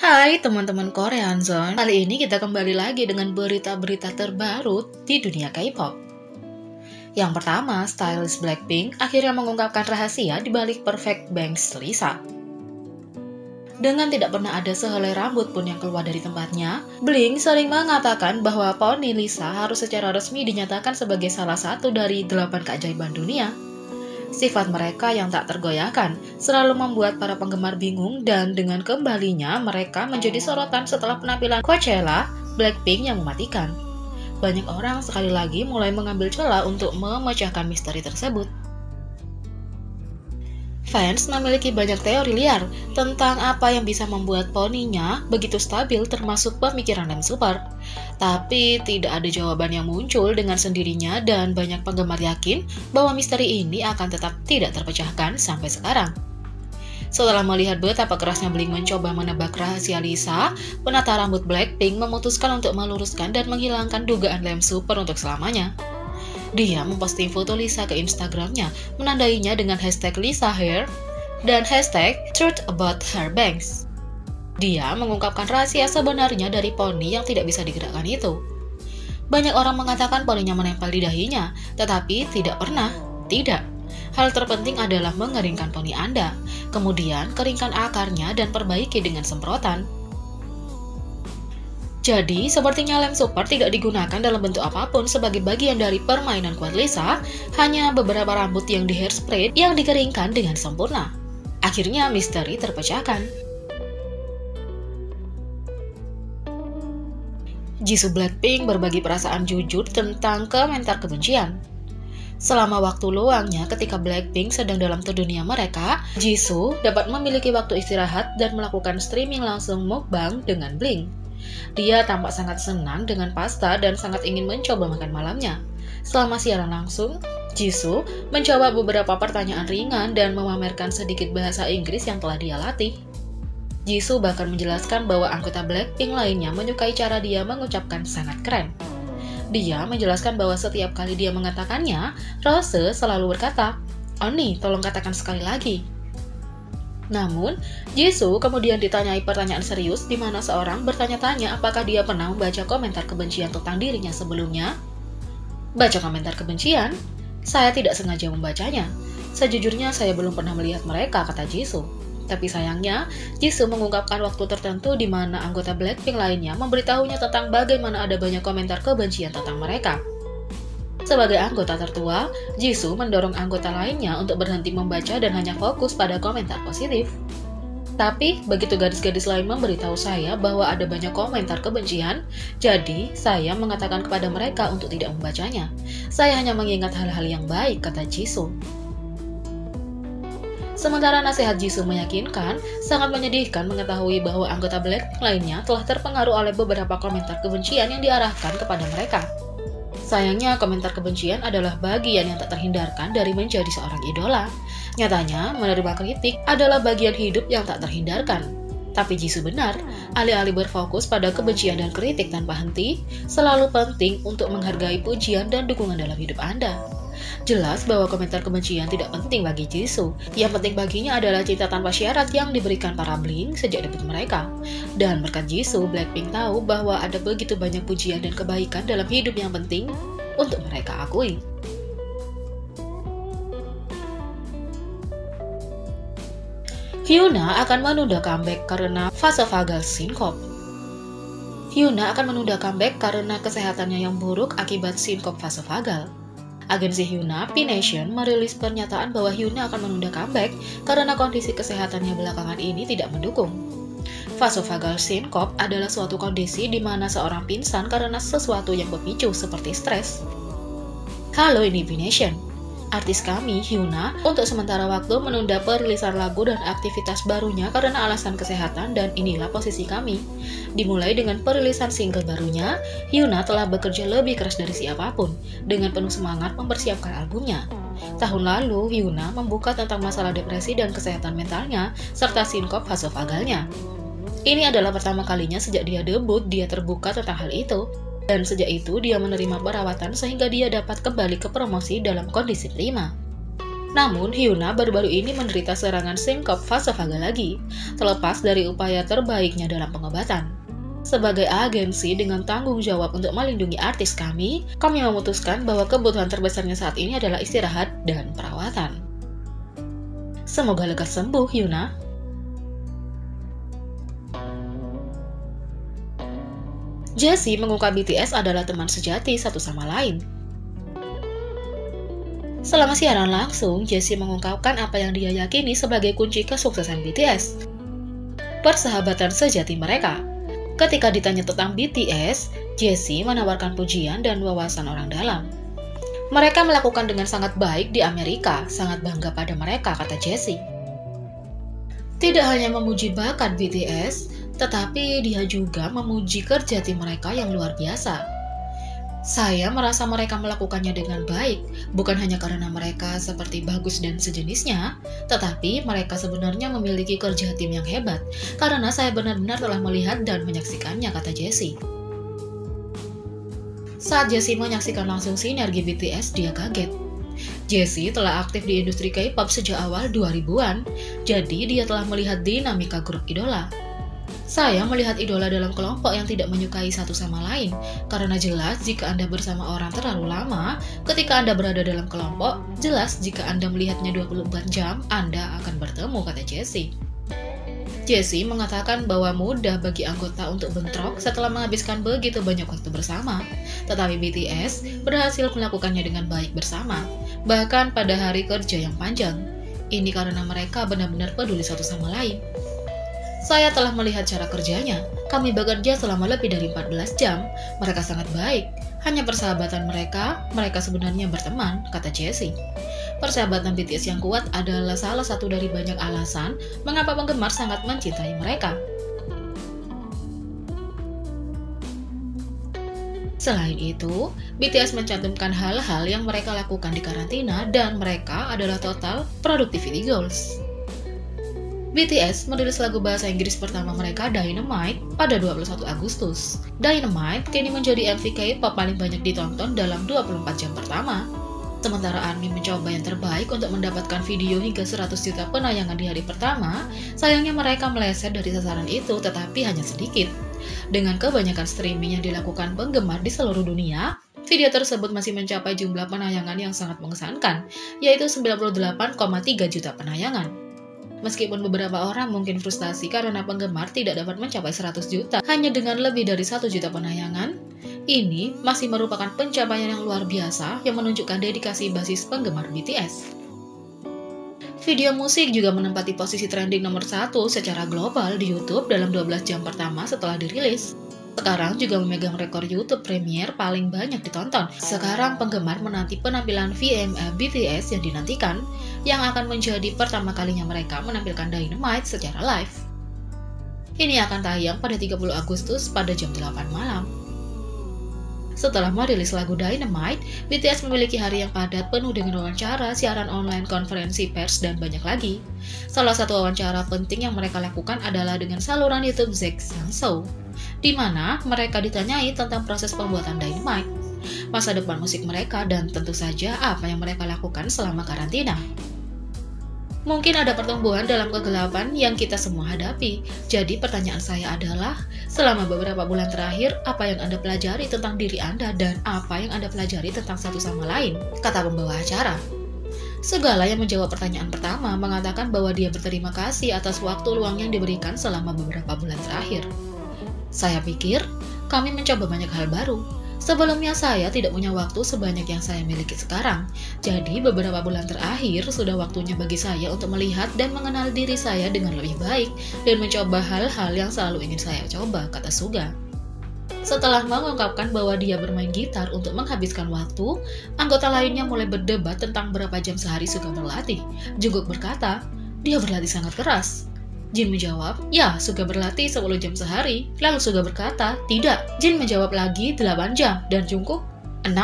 Hai teman-teman Korean Zone, kali ini kita kembali lagi dengan berita-berita terbaru di dunia K-pop. Yang pertama, stylist Blackpink akhirnya mengungkapkan rahasia di balik perfect bangs Lisa. Dengan tidak pernah ada sehelai rambut pun yang keluar dari tempatnya, Blink sering mengatakan bahwa poni Lisa harus secara resmi dinyatakan sebagai salah satu dari 8 keajaiban dunia. Sifat mereka yang tak tergoyahkan selalu membuat para penggemar bingung, dan dengan kembalinya mereka menjadi sorotan setelah penampilan Coachella Blackpink yang mematikan. Banyak orang sekali lagi mulai mengambil celah untuk memecahkan misteri tersebut. Fans memiliki banyak teori liar tentang apa yang bisa membuat poninya begitu stabil, termasuk pemikiran Lem Super. Tapi tidak ada jawaban yang muncul dengan sendirinya, dan banyak penggemar yakin bahwa misteri ini akan tetap tidak terpecahkan sampai sekarang. Setelah melihat betapa kerasnya Blink mencoba menebak rahasia Lisa, penata rambut Blackpink memutuskan untuk meluruskan dan menghilangkan dugaan Lem Super untuk selamanya. Dia memposting foto Lisa ke Instagramnya, menandainya dengan hashtag Lisa Hair dan hashtag Truth About Her Bangs. Dia mengungkapkan rahasia sebenarnya dari poni yang tidak bisa digerakkan itu. Banyak orang mengatakan poninya menempel di dahinya, tetapi tidak pernah. Tidak. Hal terpenting adalah mengeringkan poni Anda, kemudian keringkan akarnya dan perbaiki dengan semprotan. Jadi, sepertinya Lem Super tidak digunakan dalam bentuk apapun sebagai bagian dari permainan kuat Lisa, hanya beberapa rambut yang di hairspray yang dikeringkan dengan sempurna. Akhirnya misteri terpecahkan. Jisoo Blackpink berbagi perasaan jujur tentang komentar kebencian. Selama waktu luangnya ketika Blackpink sedang dalam tour dunia mereka, Jisoo dapat memiliki waktu istirahat dan melakukan streaming langsung mukbang dengan Blink. Dia tampak sangat senang dengan pasta dan sangat ingin mencoba makan malamnya. Selama siaran langsung, Jisoo mencoba beberapa pertanyaan ringan dan memamerkan sedikit bahasa Inggris yang telah dia latih. Jisoo bahkan menjelaskan bahwa anggota Blackpink lainnya menyukai cara dia mengucapkan sangat keren. Dia menjelaskan bahwa setiap kali dia mengatakannya, Rose selalu berkata, "Oni, tolong katakan sekali lagi." Namun, Jisoo kemudian ditanyai pertanyaan serius di mana seorang bertanya-tanya apakah dia pernah membaca komentar kebencian tentang dirinya sebelumnya. "Baca komentar kebencian? Saya tidak sengaja membacanya. Sejujurnya saya belum pernah melihat mereka," kata Jisoo. Tapi sayangnya, Jisoo mengungkapkan waktu tertentu di mana anggota Blackpink lainnya memberitahunya tentang bagaimana ada banyak komentar kebencian tentang mereka. Sebagai anggota tertua, Jisoo mendorong anggota lainnya untuk berhenti membaca dan hanya fokus pada komentar positif. Tapi, begitu gadis-gadis lain memberitahu saya bahwa ada banyak komentar kebencian, jadi saya mengatakan kepada mereka untuk tidak membacanya. Saya hanya mengingat hal-hal yang baik, kata Jisoo. Sementara nasihat Jisoo meyakinkan, sangat menyedihkan mengetahui bahwa anggota Blackpink lainnya telah terpengaruh oleh beberapa komentar kebencian yang diarahkan kepada mereka. Sayangnya, komentar kebencian adalah bagian yang tak terhindarkan dari menjadi seorang idola. Nyatanya, menerima kritik adalah bagian hidup yang tak terhindarkan. Tapi Jisoo benar, alih-alih berfokus pada kebencian dan kritik tanpa henti, selalu penting untuk menghargai pujian dan dukungan dalam hidup Anda. Jelas bahwa komentar kebencian tidak penting bagi Jisoo. Yang penting baginya adalah cinta tanpa syarat yang diberikan para Blink sejak debut mereka. Dan berkat Jisoo, Blackpink tahu bahwa ada begitu banyak pujian dan kebaikan dalam hidup yang penting untuk mereka akui. Hyuna akan menunda comeback karena vasovagal syncope. Hyuna akan menunda comeback karena kesehatannya yang buruk akibat sinkop vasovagal. Agensi Hyuna, P-Nation, merilis pernyataan bahwa Hyuna akan menunda comeback karena kondisi kesehatannya belakangan ini tidak mendukung. Vasovagal syncope adalah suatu kondisi di mana seorang pingsan karena sesuatu yang memicu seperti stres. Halo, ini P-Nation. Artis kami, Hyuna, untuk sementara waktu menunda perilisan lagu dan aktivitas barunya karena alasan kesehatan, dan inilah posisi kami. Dimulai dengan perilisan single barunya, Hyuna telah bekerja lebih keras dari siapapun, dengan penuh semangat mempersiapkan albumnya. Tahun lalu, Hyuna membuka tentang masalah depresi dan kesehatan mentalnya, serta sinkop vasovagalnya. Ini adalah pertama kalinya sejak dia debut dia terbuka tentang hal itu. Dan sejak itu dia menerima perawatan sehingga dia dapat kembali ke promosi dalam kondisi prima. Namun, Hyuna baru-baru ini menderita serangan sinkop fase vagal lagi, terlepas dari upaya terbaiknya dalam pengobatan. Sebagai agensi dengan tanggung jawab untuk melindungi artis kami memutuskan bahwa kebutuhan terbesarnya saat ini adalah istirahat dan perawatan. Semoga lekas sembuh, Hyuna. Jessie mengungkap BTS adalah teman sejati satu sama lain. Selama siaran langsung, Jessie mengungkapkan apa yang dia yakini sebagai kunci kesuksesan BTS. Persahabatan sejati mereka. Ketika ditanya tentang BTS, Jessie menawarkan pujian dan wawasan orang dalam. Mereka melakukan dengan sangat baik di Amerika, sangat bangga pada mereka, kata Jessie. Tidak hanya memuji bakat BTS, tetapi dia juga memuji kerja tim mereka yang luar biasa. Saya merasa mereka melakukannya dengan baik, bukan hanya karena mereka seperti bagus dan sejenisnya, tetapi mereka sebenarnya memiliki kerja tim yang hebat, karena saya benar-benar telah melihat dan menyaksikannya, kata Jessie. Saat Jessie menyaksikan langsung sinergi BTS, dia kaget. Jessie telah aktif di industri K-pop sejak awal 2000-an, jadi dia telah melihat dinamika grup idola. Saya melihat idola dalam kelompok yang tidak menyukai satu sama lain, karena jelas jika Anda bersama orang terlalu lama, ketika Anda berada dalam kelompok, jelas jika Anda melihatnya 24 jam, Anda akan bertemu, kata Jessie. Jessie mengatakan bahwa mudah bagi anggota untuk bentrok setelah menghabiskan begitu banyak waktu bersama, tetapi BTS berhasil melakukannya dengan baik bersama, bahkan pada hari kerja yang panjang. Ini karena mereka benar-benar peduli satu sama lain. Saya telah melihat cara kerjanya. Kami bekerja selama lebih dari 14 jam. Mereka sangat baik. Hanya persahabatan mereka sebenarnya berteman, kata Jessie. Persahabatan BTS yang kuat adalah salah satu dari banyak alasan mengapa penggemar sangat mencintai mereka. Selain itu, BTS mencantumkan hal-hal yang mereka lakukan di karantina dan mereka adalah total productivity goals. BTS merilis lagu bahasa Inggris pertama mereka, Dynamite, pada 21 Agustus. Dynamite kini menjadi MV K-pop paling banyak ditonton dalam 24 jam pertama. Sementara ARMY mencoba yang terbaik untuk mendapatkan video hingga 100 juta penayangan di hari pertama, sayangnya mereka meleset dari sasaran itu tetapi hanya sedikit. Dengan kebanyakan streaming yang dilakukan penggemar di seluruh dunia, video tersebut masih mencapai jumlah penayangan yang sangat mengesankan, yaitu 98,3 juta penayangan. Meskipun beberapa orang mungkin frustasi karena penggemar tidak dapat mencapai 100 juta hanya dengan lebih dari 1 juta penayangan, ini masih merupakan pencapaian yang luar biasa yang menunjukkan dedikasi basis penggemar BTS. Video musik juga menempati posisi trending nomor 1 secara global di YouTube dalam 12 jam pertama setelah dirilis. Sekarang juga memegang rekor YouTube Premiere paling banyak ditonton. Sekarang penggemar menanti penampilan VMA BTS yang dinantikan, yang akan menjadi pertama kalinya mereka menampilkan Dynamite secara live. Ini akan tayang pada 30 Agustus pada jam 8 malam. Setelah merilis lagu Dynamite, BTS memiliki hari yang padat penuh dengan wawancara, siaran online, konferensi pers, dan banyak lagi. Salah satu wawancara penting yang mereka lakukan adalah dengan saluran YouTube Zacksan Show, di mana mereka ditanyai tentang proses pembuatan Dynamite, masa depan musik mereka, dan tentu saja apa yang mereka lakukan selama karantina. Mungkin ada pertumbuhan dalam kegelapan yang kita semua hadapi. Jadi pertanyaan saya adalah, selama beberapa bulan terakhir, apa yang Anda pelajari tentang diri Anda dan apa yang Anda pelajari tentang satu sama lain? Kata pembawa acara. Segala yang menjawab pertanyaan pertama mengatakan bahwa dia berterima kasih atas waktu luang yang diberikan selama beberapa bulan terakhir. Saya pikir, kami mencoba banyak hal baru. Sebelumnya saya tidak punya waktu sebanyak yang saya miliki sekarang. Jadi beberapa bulan terakhir sudah waktunya bagi saya untuk melihat dan mengenal diri saya dengan lebih baik dan mencoba hal-hal yang selalu ingin saya coba, kata Suga. Setelah mengungkapkan bahwa dia bermain gitar untuk menghabiskan waktu, anggota lainnya mulai berdebat tentang berapa jam sehari Suga berlatih. Jungkook berkata, dia berlatih sangat keras. Jin menjawab, ya, Suga berlatih 10 jam sehari. Lalu Suga berkata, tidak. Jin menjawab lagi 8 jam. Dan Jungkook, 6.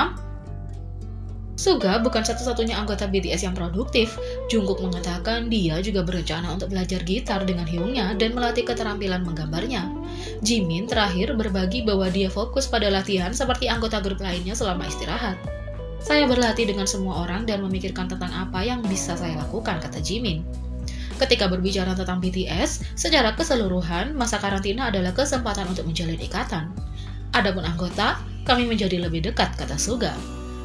Suga bukan satu-satunya anggota BTS yang produktif. Jungkook mengatakan dia juga berencana untuk belajar gitar dengan Hyungnya dan melatih keterampilan menggambarnya. Jimin terakhir berbagi bahwa dia fokus pada latihan seperti anggota grup lainnya selama istirahat. Saya berlatih dengan semua orang dan memikirkan tentang apa yang bisa saya lakukan, kata Jimin. Ketika berbicara tentang BTS, secara keseluruhan, masa karantina adalah kesempatan untuk menjalin ikatan. Adapun anggota, kami menjadi lebih dekat, kata Suga.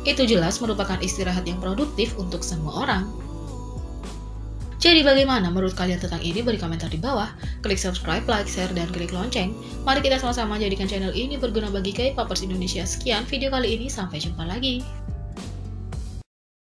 Itu jelas merupakan istirahat yang produktif untuk semua orang. Jadi bagaimana menurut kalian tentang ini? Beri komentar di bawah. Klik subscribe, like, share, dan klik lonceng. Mari kita sama-sama jadikan channel ini berguna bagi K-popers Indonesia. Sekian video kali ini, sampai jumpa lagi.